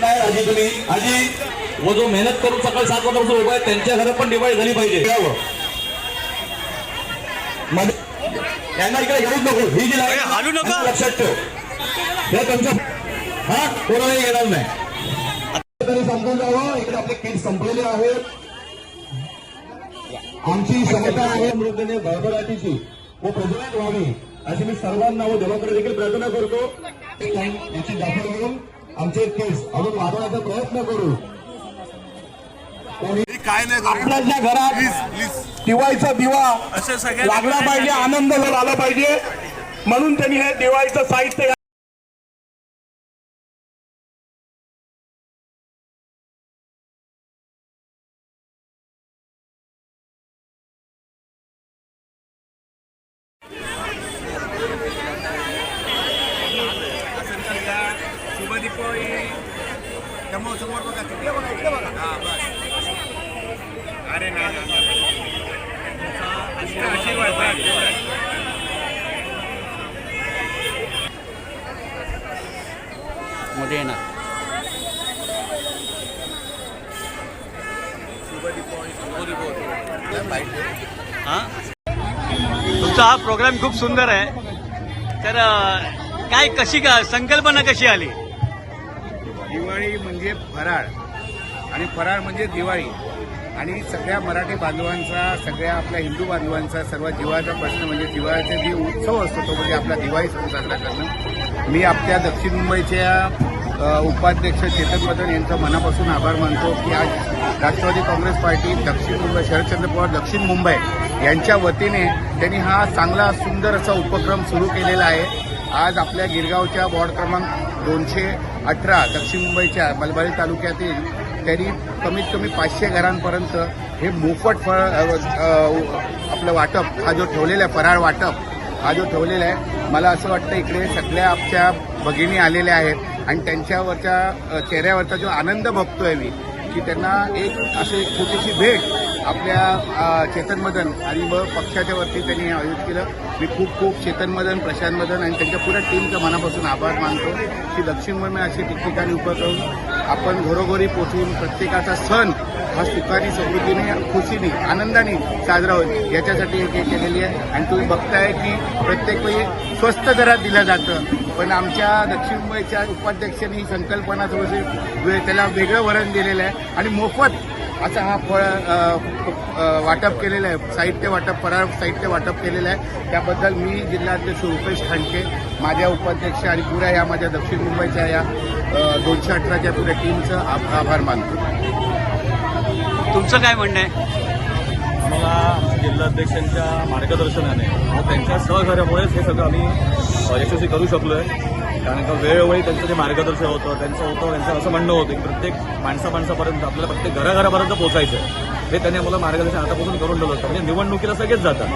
नाही आजी तुम्ही आजी वो जो मेहनत करून सकाळी 7 वाजता उभा आहे त्यांच्या घरात पण दिवाळी झाली पाहिजे यांना इकडे घेऊच नको ही जी हालू नका लक्षात ठेव हे तुमचं हा कोणालाही येणार नाही तरी समजून जावं इकडे आपले किट संपलेले आहेत आमची क्षमता आहे मृतने भरभराटीची व प्रज्वलित व्हावी अशी मी सर्वांना व देवाकडे देखील प्रार्थना करतो याची दाखल करून आमचे केस अजून वाढवण्याचा प्रयत्न करू काय नाही आपल्या घरात दिवाळीचा दिवा लागला पाहिजे आनंद झाला पाहिजे म्हणून त्यांनी हे दिवाळीचं साहित्य शुभ दीपावली समोर बघा तिकडे बघा इकडे बघा अरे नाही आशीर्वाद मध्ये येणार हा तुमचा हा प्रोग्राम खूप सुंदर आहे तर काय कशी का संकल्पना कशी आली दिवाळी म्हणजे फराळ आणि फराळ म्हणजे दिवाळी आणि सगळ्या मराठी बांधवांचा सगळ्या आपल्या हिंदू बांधवांचा सर्व जीवाचा प्रश्न म्हणजे दिवाळीचा जे उत्सव असतो तो म्हणजे आपला दिवाळी सण साजरा करणं मी आपल्या दक्षिण मुंबईच्या उपाध्यक्ष चेतन मदन यांचं मनापासून आभार मानतो की आज राष्ट्रवादी काँग्रेस पार्टी दक्षिण मुंबई शरदचंद्र पवार दक्षिण मुंबई यांच्या वतीने त्यांनी हा चांगला सुंदर असा उपक्रम सुरू केलेला आहे आज आपल्या गिरगावच्या वॉर्ड क्रमांक 218 दक्षिण मुंबईच्या मलबारी तालुक्यातील त्यांनी कमीत कमी 500 घरांपर्यंत हे मोफत फळ आपलं वाटप हा जो ठेवलेला आहे फराळ वाटप हा जो ठेवलेला आहे मला असं वाटतं इकडे सगळ्या आमच्या भगिनी आलेल्या आहेत आणि त्यांच्यावरच्या चेहऱ्यावरचा जो आनंद बघतोय मी की त्यांना एक अशी छोटीशी भेट आपल्या चेतन मदन आणि मग पक्षाच्या वरती त्यांनी आयोजित केलं मी खूप चेतन मदन प्रशांत मदन आणि त्यांच्या पुऱ्या टीमचं मनापासून आभार मानतो की दक्षिण मुंबई अशी ठिकठिकाणी उपक्रम आपण घरोघरी पोचवून प्रत्येकाचा सण हा सुखाने समृद्धीने खुशीने आनंदाने साजरा होईल याच्यासाठी हे केलेली आहे आणि तुम्ही बघताय की प्रत्येक वेळी स्वस्त दरात दिलं जातं पण आमच्या दक्षिण मुंबईच्या उपाध्यक्षांनी ही संकल्पना थोडीशी त्याला वेगळं वरण दिलेलं आहे आणि मोफत असा हा फळ वाटप केलेलं आहे साहित्य वाटप फराळ साहित्य वाटप केलेलं आहे त्याबद्दल मी जिल्हाध्यक्ष रुपेश खांडके माझ्या उपाध्यक्ष आणि पुऱ्या या माझ्या दक्षिण मुंबईच्या या 218च्या पुऱ्या टीमचं आभार मानतो तुमचं काय म्हणणं आहे आम्हाला जिल्हाध्यक्षांच्या मार्गदर्शनाने व त्यांच्या सहकार्यामुळेच हे सगळं आम्ही यशस्वी करू शकलो आहे कारण का वेळोवेळी त्यांचं जे मार्गदर्शन होतं त्यांचं असं म्हणणं होतं की प्रत्येक माणसापर्यंत आपल्याला प्रत्येक घराघरापर्यंत पोहोचायचं आहे हे त्यांनी आम्हाला मार्गदर्शन आतापासून करून ठेवलं होतं म्हणजे निवडणुकीला सगळेच जातात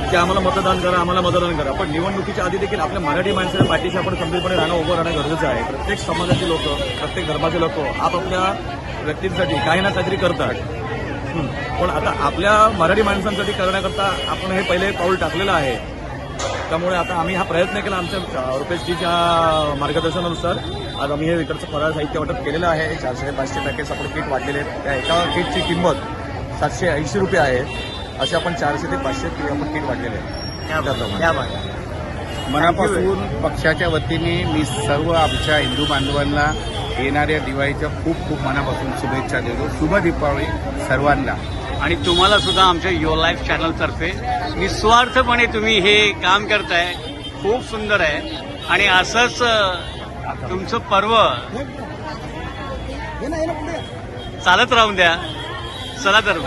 की आम्हाला मतदान करा आम्हाला मतदान करा पण निवडणुकीच्या आधी देखील आपल्या मराठी माणसाच्या पाठीशी आपण खंबीरपणे राहणं उभं राहणं गरजेचं आहे प्रत्येक समाजाचे लोक प्रत्येक धर्माचे लोक आपापल्या व्यक्तींसाठी काही ना काहीतरी करतात पण आता आपल्या मराठी माणसांसाठी करण्याकरता आपण हे पहिले पाऊल टाकलेलं आहे त्यामुळे आता आम्ही हा प्रयत्न केला आमच्या रुपेशजीच्या मार्गदर्शनानुसार आज आम्ही हे इकडचं फराळ साहित्य वाटप केलेलं आहे 400-500 पॅकेट्स आपण किट वाटलेले आहेत त्या एका किटची किंमत 780 रुपये आहे असे आपण 400 ते 500 आपण किट वाटलेले आहेत मनापासून पक्षाच्या वतीने मी सर्व आमच्या हिंदू बांधवांना येणाऱ्या दिवाळीच्या खूप मनापासून शुभेच्छा देतो शुभ दीपावली सर्वांना आणि तुम्हाला सुद्धा आमच्या युअर लाईफ चॅनलतर्फे निस्वार्थपणे तुम्ही हे काम करताय खूप सुंदर आहे आणि असंच तुमचं पर्व चालत राहून द्या चला तर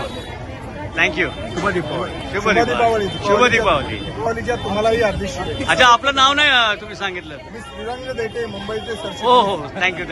थँक्यू शुभ दीपावली शुभ दीपावली शुभ दीपावली दीपावलीच्या तुम्हालाही हार्दिक शुभेच्छा अच्छा आपलं नाव नाही तुम्ही सांगितलं मी श्रीरंग देते मुंबईचे हो हो थँक्यू